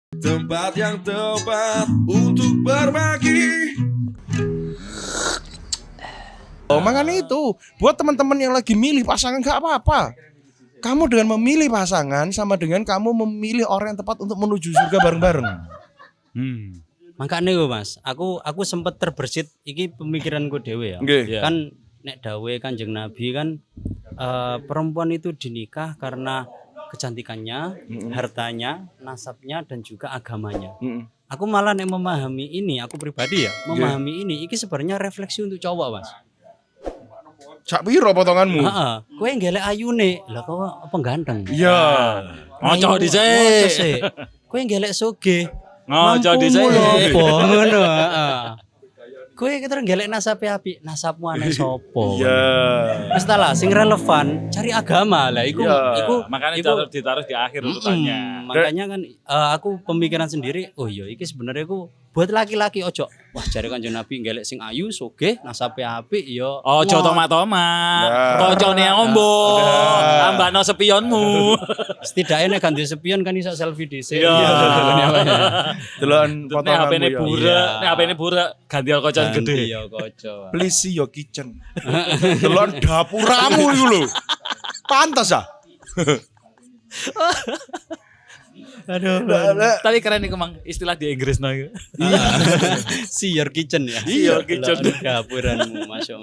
Tempat yang tepat untuk berbagi. Oh, makanya itu buat teman-teman yang lagi milih pasangan gak apa-apa. Kamu dengan memilih pasangan sama dengan kamu memilih orang yang tepat untuk menuju surga bareng-bareng. Makanya gue mas, aku sempat terbersit iki pemikiranku dewe ya. Nggih. Kan nek dawe Kanjeng Nabi kan perempuan itu dinikah karena kecantikannya, hartanya, nasabnya dan juga agamanya. Aku malah nek memahami ini, aku pribadi ya, memahami ini iki sebenarnya refleksi untuk cowok mas. Sak piro potonganmu? Heeh, kowe ngelek ayune, lah kok apa ganteng? Iya. Ngoco dhisik. Kowe ngelek soge. Ngoco Mampumu dhisik. lho, apa ngono, heeh. Kowe kita ngelek nasabe apik, nasabmu aneh sapa? Iya. Wis ta lah sing relevan cari agama lah iku Makanya iku- ditaruh di akhir urutannya. makanya kan aku pemikiran sendiri, oh iya iki sebenarnya aku buat laki-laki ojo wah jare Kanjeng Nabi ngelek sing ayu sugih nasabe apik ya. Ojo wah, tomat-tomat. Nah. Kocone ombo. Tambahno spionmu. setidaknya nek ganti sepion kan iso selfie dhisik. Iya. Deloken Nek potonganmu HP-ne ya. burak, nek HP-ne burak ganti kocon gede. Iya koco. Please see your kitchen. Delon dapuramu iku lho. Pantas ah. Aduh. Tapi keren iku Mang istilah di Inggris no iku. See your kitchen ya. See your kitchen. Dapuranmu masuk.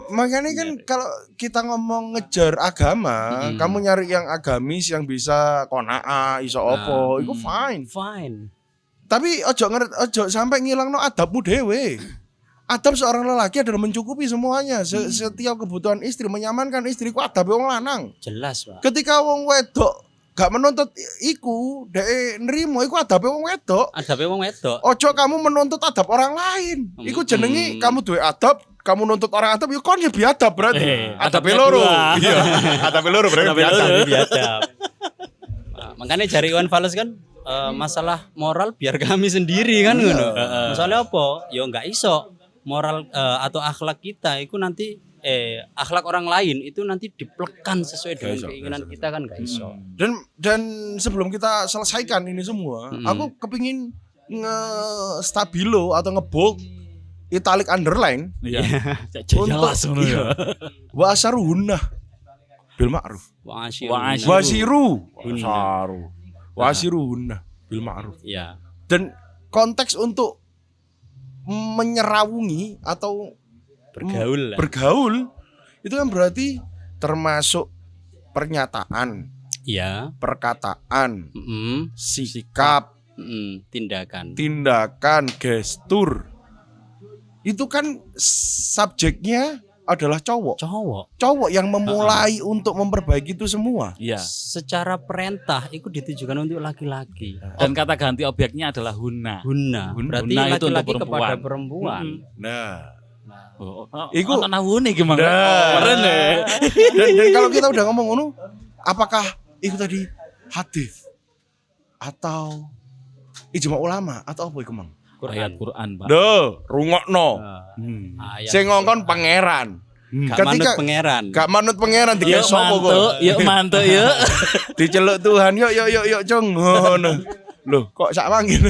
Makanya kan kalau kita ngomong ngejar agama, kamu nyari yang agamis yang bisa konaa, iso opo, itu fine. Fine. Tapi ojo sampai ngilangno adabmu dhewe. Adab seorang lelaki adalah mencukupi semuanya. Setiap kebutuhan istri, menyamankan istriku adab wong lanang. Jelas, Pak. Ketika wong wedok gak menuntut iku, dhek nrimo iku adabe wong wedok. Adabe wong wedok. Ojo kamu menuntut adab orang lain. Iku jenengi kamu duwe adab, kamu nuntut orang adab, ya kon ya biadab berarti. Adabe adabnya loro. dua. Iya, adabe loro berarti Adabe biadab. loro. Biadab. Nah, makanya jari Iwan Fals kan masalah moral biar kami sendiri kan ngono. Masalah apa? Ya enggak iso. Moral atau akhlak kita itu nanti akhlak orang lain itu nanti diplekan sesuai dengan keinginan kita kan enggak iso. Dan sebelum kita selesaikan ini semua, aku kepingin nge-stabilo atau nge-bold italic underline Iya. Jelas ngono ya. wa asyaruhunna bil ma'ruf. Wasiru wasiruhunna bil ma'ruf. Ya. Dan konteks untuk menyerawungi atau Bergaul lah. bergaul itu kan berarti termasuk pernyataan, Iya. perkataan, Mm-mm. sikap, Tindakan. tindakan, gestur. Itu kan subjeknya adalah cowok. Cowok yang memulai untuk memperbaiki itu semua. Iya. Secara perintah itu ditujukan untuk laki-laki. Dan kata ganti objeknya adalah huna. Guna. Berarti Guna itu untuk laki-laki kepada perempuan. perempuan. Nah, Iku ana wune iki Mang. Nah. Keren ya. dan kalau kita udah ngomong ngono, apakah itu tadi hadis atau ijma ulama atau apa iku, Mang? Ayat Quran, Pak. Duh, rungokno. Ayat. Sing ngongkon pangeran. Gak manut pangeran. Gak manut pangeran Yuk dikek sapa kok? mantuk, yuk. Diceluk Tuhan, yuk cung ngono. Loh, kok sak mangin?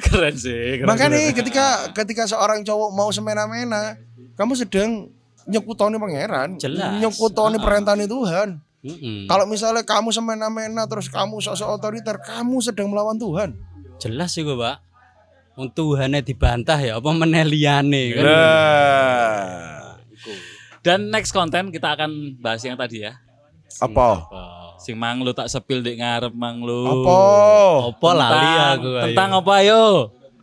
Keren sih. Keren, Makanya keren. ketika seorang cowok mau semena-mena, kamu sedang nyekutoni pangeran, Jelas. nyekutoni perintah Tuhan. Mm-mm. Kalau misalnya kamu semena-mena terus kamu sosok otoriter, kamu sedang melawan Tuhan. Jelas sih gue, Pak. Untuk Tuhannya dibantah ya apa meneliane kan. Dan next konten kita akan bahas yang tadi ya. Apa? Sing Mang lu tak sepil dek ngarep Mang lu. Apa? Apa lali aku. ayo. Tentang apa yo?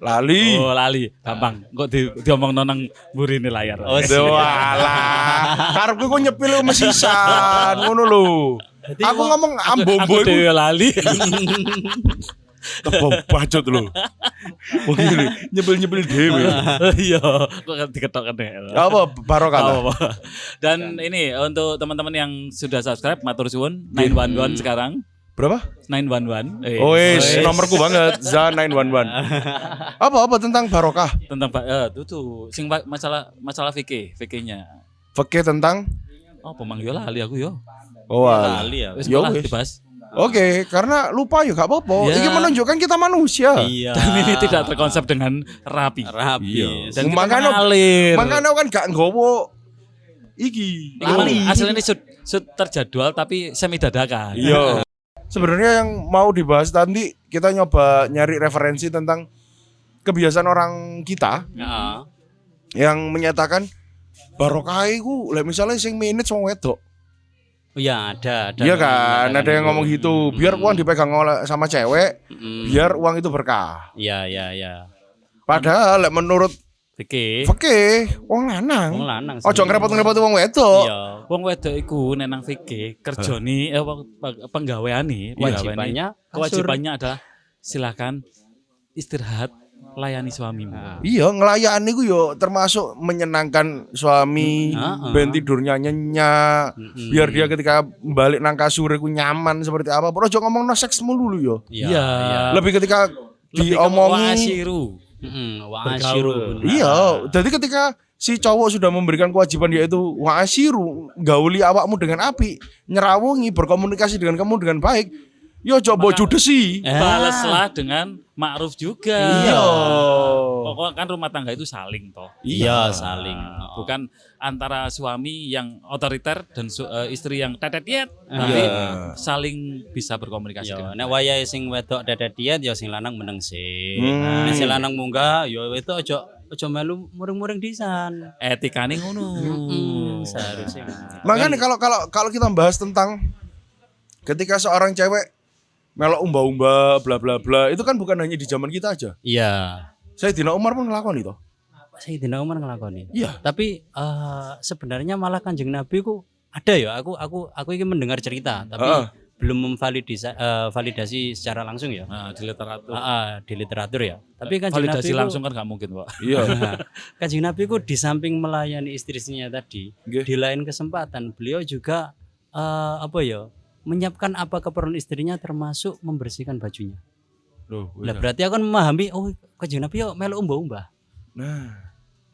Lali. Oh lali, gampang. Kok diomong nonang burine layar. Oh, Walah. Karepku kok nyepil mesisan ngono lho. Aku ngomong ambombo Aku iku dhewe lali. tebok bacot lho. Wong iki nyepil-nyepil dhewe. Iya, kok diketok kene. Apa barokah? Apa. Dan ini untuk teman-teman yang sudah subscribe matur suwun 911 sekarang. Berapa? 911. Oh wis, nomorku banget Za 911. Apa tentang barokah? Tentang tuh sing masalah fikih-nya. Fikih tentang Oh, pemang yo lali aku yo. oh alah. Lali ya. Wis Yo, malah wis. dibahas. Oke, karena lupa ya gak apa-apa. Ya. Ini menunjukkan kita manusia. Iya. Dan ini tidak terkonsep dengan rapi. Rapi. Dan kita Makanya- mengalir. Makanya kan gak nggowo iki. Ini hasilnya ini shoot terjadwal tapi semi dadakan. Iya. Sebenarnya yang mau dibahas nanti kita nyoba nyari referensi tentang kebiasaan orang kita Heeh. yang menyatakan barokah iku lek misalnya sing manage wong wedok. Oh iya ada. Iya kan, ada yang ngomong gitu. Biar uang dipegang sama cewek, biar uang itu berkah. Iya. Padahal lek menurut Oke. fikih wong lanang. Wong lanang. Ojo ngerepot-ngerepot wong wedok. Iya. Wong wedok iku nek nang fikih kerjane penggaweane kewajibannya adalah silakan istirahat layani suamimu. Iya, ngelayan niku yo termasuk menyenangkan suami, ben tidurnya nyenyak, biar dia ketika balik nang kasur iku nyaman seperti apa. Ojo ngomong no seks mulu yo. Iya. Lebih ketika diomongi. Wasiru. Wa'asyiru. Iya, jadi ketika si cowok sudah memberikan kewajiban yaitu wa'asyiru, gauli awakmu dengan api, nyerawungi, berkomunikasi dengan kamu dengan baik. Yo coba judesi. Balaslah dengan ma'ruf juga. Iya. Pokoknya kan rumah tangga itu saling toh. Iya, saling. Bukan antara suami yang otoriter dan istri yang tetet-tet, tapi saling bisa berkomunikasi. Yo, dengan nek wayahe sing wedok dadat diet ya sing lanang meneng sih. Hmm. Nek sing lanang munggah ya itu aja melu muring-muring disan. etikane ngono. Seharusnya. Makanya kalau kita bahas tentang ketika seorang cewek melok umba-umba bla bla bla, itu kan bukan hanya di zaman kita aja. Iya. Sayyidina Umar pun ngelakoni itu. Sayyidina Umar ngelakoni. Iya. Tapi sebenarnya malah Kanjeng Nabi ku ada ya. Aku ini mendengar cerita, tapi belum validasi secara langsung ya. Nah, di literatur. Di literatur ya. Tapi Kanjeng Nabi Validasi ku, langsung kan nggak mungkin, Pak. Iya. Kanjeng Nabi ku di samping melayani istrinya tadi, Nggih. di lain kesempatan beliau juga menyiapkan apa keperluan istrinya termasuk membersihkan bajunya. Loh, Lah berarti aku kan memahami Kanjeng Nabi yo melu umbah-umbah. nah,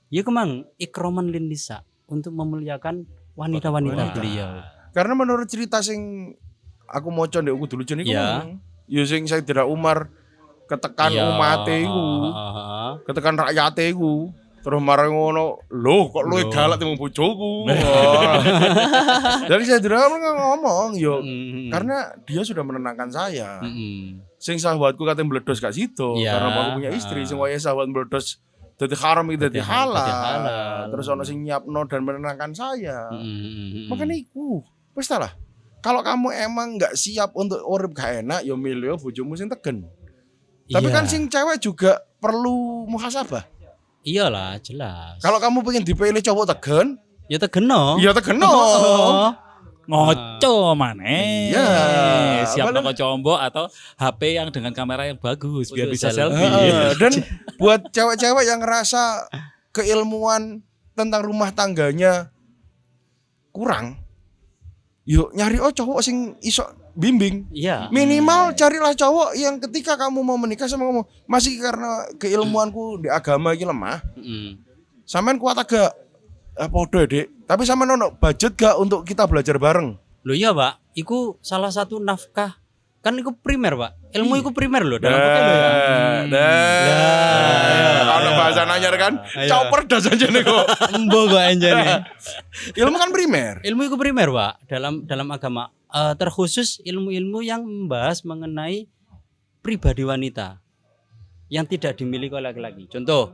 Ya kemang ikroman lin nisa untuk memuliakan wanita-wanita beliau. karena menurut cerita sing aku maca ndek kudu lucu niku, Iya. ya sing Sayyidina Umar ketekan Iya. umate iku, ketekan rakyate iku. Terus marang ngono, lho kok luwih galak timbang bojoku. Jadi Sayyidina Umar ngomong, yo karena dia sudah menenangkan saya. Sing sahabatku katanya meledos gak situ, Iya. karena aku punya istri, sing wayahe sahabat meledos dadi haram iki dadi halal. Terus ono sing nyiapno dan menenangkan saya. Makanya iku, wis ta lah. Kalau kamu emang nggak siap untuk urip gak enak, ya milih bojomu sing tegen. Tapi Iya. kan sing cewek juga perlu muhasabah. Iyalah jelas. Kalau kamu pengen dipilih cowok tegen, ya tegeno. ya tegeno. Ngoco maneh. Iya. Siap Apalagi- toko combo atau HP yang dengan kamera yang bagus biar Untuk bisa selfie. selfie. Dan buat cewek-cewek yang ngerasa keilmuan tentang rumah tangganya kurang, yuk nyari cowok sing iso bimbing. Iya. Minimal carilah cowok yang ketika kamu mau menikah sama kamu masih karena keilmuanku di agama iki lemah, sampean kuat agak podo Dek. Tapi sampean ono budget gak untuk kita belajar bareng? Loh iya Pak, iku salah satu nafkah. Kan iku primer Pak. Ilmu iku primer loh dalam fikih loh ya. Kalau bahasa nanyar kan, chopper das aja nih kok. Embo kok anjane. Ilmu kan primer. Ilmu iku primer Pak dalam agama. Terkhusus ilmu-ilmu yang membahas mengenai pribadi wanita yang tidak dimiliki oleh laki-laki. Contoh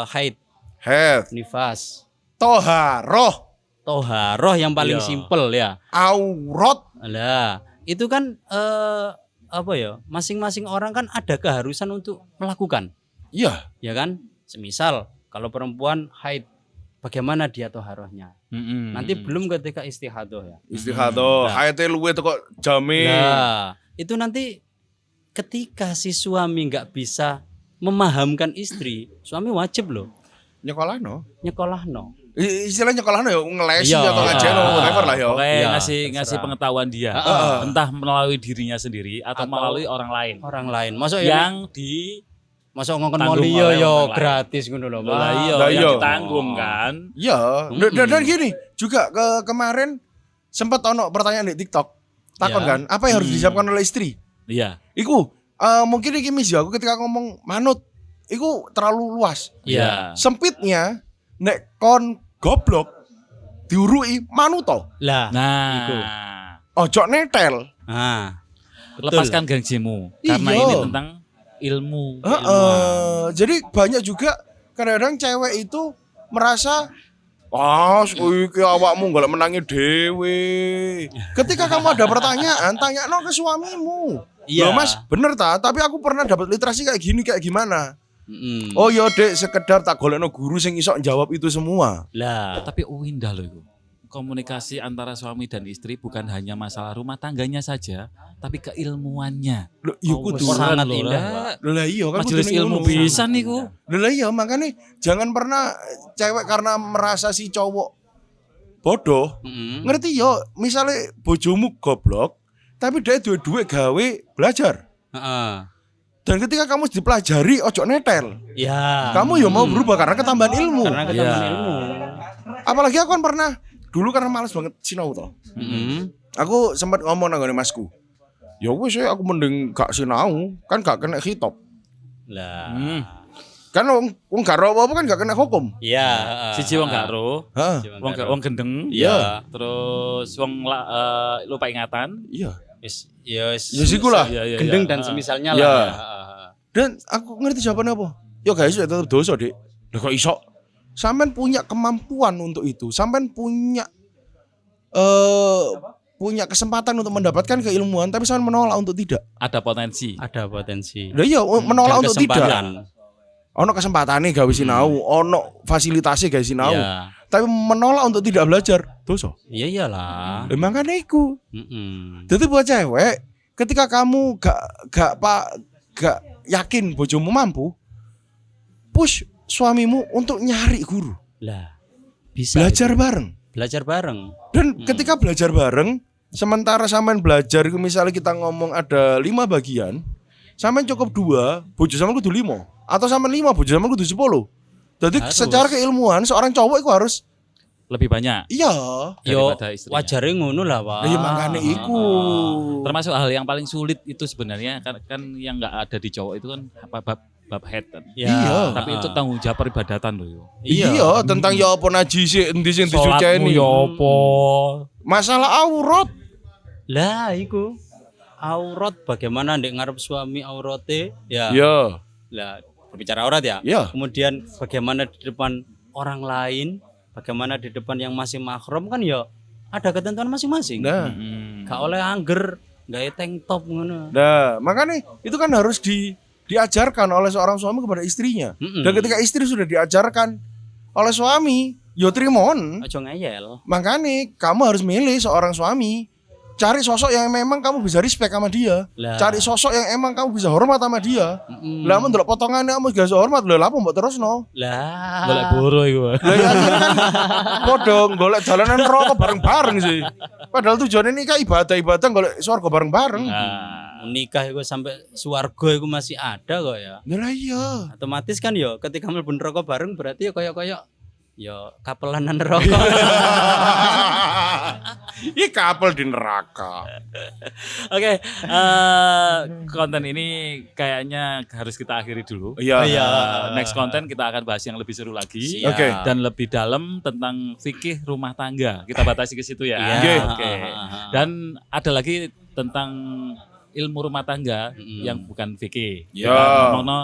haid, Head, nifas, toharoh, toharoh yang paling Iya. simpel ya. aurat. Lah, itu kan masing-masing orang kan ada keharusan untuk melakukan, Iya. ya kan? Semisal kalau perempuan haid, bagaimana dia toharohnya? Nanti belum ketika istihadoh ya. Istihadoh, haite luwe teko jame. Nah, itu nanti ketika si suami nggak bisa memahamkan istri, suami wajib loh Nyekolahno. nyekolahno. Istilah nyekolahno ya ngelesi Iya. atau ngajeno whatever lah ya. Pokoknya Iya, ngasih terserah. pengetahuan dia, entah melalui dirinya sendiri atau melalui orang lain Orang lain, masuk ya? yang di Masuk ngongkon tanggung moli yo oleh yo orang lain. gratis ngono lho. Pak. lah iya Lah yang iya. ditanggung kan. Iya, dan gini juga kemarin sempat ono pertanyaan di TikTok. takon Ya. kan, apa yang harus disiapkan oleh istri? Iya. Iku mungkin iki mis ya, aku ketika ngomong manut, iku terlalu luas. Iya. Sempitnya nek kon goblok diurui manuto. Lah. Iku. Nah, Ojo netel. Nah. lepaskan gengsimu karena Iya. ini tentang ilmu. Jadi banyak juga kadang-kadang cewek itu merasa iki awakmu golek menangi dhewe. Ketika kamu ada pertanyaan, tanyano ke suamimu. Iya. Loh Mas, bener ta? Tapi aku pernah dapat literasi kayak gini, kayak gimana? Mm-mm. Oh ya Dek, sekedar tak golekno guru sing iso jawab itu semua. Lah. Tapi indah loh itu. Komunikasi antara suami dan istri bukan hanya masalah rumah tangganya saja, tapi keilmuannya. Loh, iya kudu. sangat Lho, indah, lah. Pak. Lah iya kan Majelis kudune ilmu ngono. bisa niku. Lah iya makanya jangan pernah cewek karena merasa si cowok bodoh. Mm-mm. Ngerti yo, misalnya bojomu goblok, tapi dia duwe gawe belajar. Heeh. Dan ketika kamu dipelajari, ojo netel. Ya. Kamu yo mau berubah karena ketambahan ilmu. Karena ketambahan Iya. ilmu. Apalagi aku kan pernah dulu karena males banget sinau toh. Mm-mm. Aku sempat ngomong nang masku. Ya wis aku mending gak sinau, kan gak kena hitop. Lah. Kan wong gak ro apa kan gak kena hukum. Iya. Siji wong gak ro, Heeh. wong gendeng, Iya. terus wong lupa ingatan. Iya. Ya siku lah. Iya, iya, gendeng iya. dan semisalnya Iya. lah. Dan aku ngerti jawabannya apa? Ya guys, ya tetap dosa, Dik. Lah kok iso? Sampean punya kemampuan untuk itu. Sampean punya punya kesempatan untuk mendapatkan keilmuan tapi sampean menolak untuk tidak. Ada potensi. Ada potensi. Lah iya menolak Dan untuk kesempatan. tidak. Ono kesempatane gawe sinau, ono fasilitasi gawe sinau. Iya. Tapi menolak untuk tidak belajar, dosa. Iya iyalah. Emang kan iku. Mm-mm. Jadi buat cewek, ketika kamu gak yakin bojomu mampu, push suamimu untuk nyari guru, Lah. Bisa. belajar itu. bareng. Belajar bareng. Dan ketika belajar bareng, sementara sampean belajar itu misalnya kita ngomong ada 5 bagian, sampean cukup 2, bojo sampean kudu 5. Atau sampean 5, bojo sampean kudu 10. Jadi Harus. secara keilmuan seorang cowok itu harus Lebih banyak iya. Yo daripada istrinya. wajarnya ngono lah, Pak. Iya makanya iku. Termasuk hal yang paling sulit itu sebenarnya kan yang nggak ada di cowok itu kan bab head kan. Ya. Iya. Tapi itu tanggung jawab peribadatan loh yo. Iya, tentang ya apa najis endi sing Sholatmu disuceni. ya apa? Masalah aurat. Lah iku. Aurat bagaimana ndek ngarep suami aurate? Ya. Iya. Lah berbicara aurat ya. Iya. Kemudian bagaimana di depan orang lain, bagaimana di depan yang masih mahram kan ya ada ketentuan masing-masing. Nah, Gak oleh angger, gawe tank top ngono. nah, makanya itu kan harus diajarkan oleh seorang suami kepada istrinya. Mm-mm. Dan ketika istri sudah diajarkan oleh suami, yo trimon. Aja ngeyel. Makanya kamu harus milih seorang suami. Cari sosok yang memang kamu bisa respect sama dia. Lah. Cari sosok yang emang kamu bisa hormat sama dia. Mm-mm. Lah mun ndelok potongannya kamu gak bisa hormat, lha lapo mbok terusno. Lah. Golek boro iku. Lah ya akhirnya kan padha golek dalanan neraka bareng-bareng sih. Padahal tujuannya nikah ibadah-ibadah golek surga bareng-bareng. Nah, Nikah itu sampai swarga itu masih ada kok ya. Lah iya. Otomatis kan ya ketika mlebu neraka bareng berarti ya kayak ya kapelanan neraka. Ih kapal di neraka. Oke, konten ini kayaknya harus kita akhiri dulu. Iya. Next konten kita akan bahas yang lebih seru lagi. Siap. Oke. Dan lebih dalam tentang fikih rumah tangga. Kita batasi ke situ ya. Iya. Oke. Dan ada lagi tentang ilmu rumah tangga yang bukan fikih. Ya. Kita ngomongno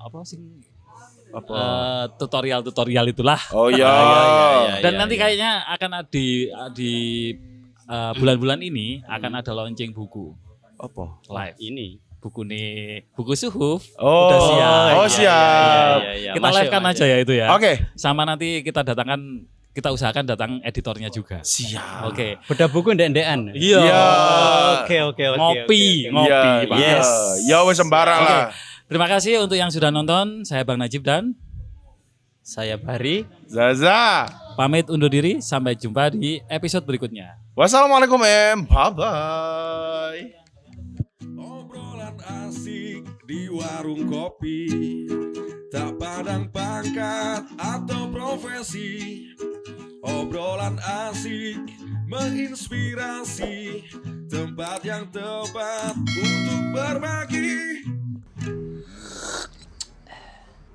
apa sih? Tutorial itulah. Oh iya. Dan nanti kayaknya akan di bulan-bulan ini akan ada launching buku Apa? live. Ini Buku suhuf. Oh, Udah siap. oh siap. Kita live kan aja ya itu ya. Oke. Sama nanti kita usahakan datang editornya juga. Siap. Oke. beda buku ndek-ndekan. Iya. Oke. Ngopi, Iya, Pak. iya. Ya wes sembarang Oke. lah. Terima kasih untuk yang sudah nonton. Saya Bang Najib dan Saya Bari. Zaza. pamit undur diri. Sampai jumpa di episode berikutnya. Wassalamualaikum Bye bye. Obrolan asik di warung kopi, tak pandang pangkat atau profesi. Obrolan asik menginspirasi, tempat yang tepat untuk bermain.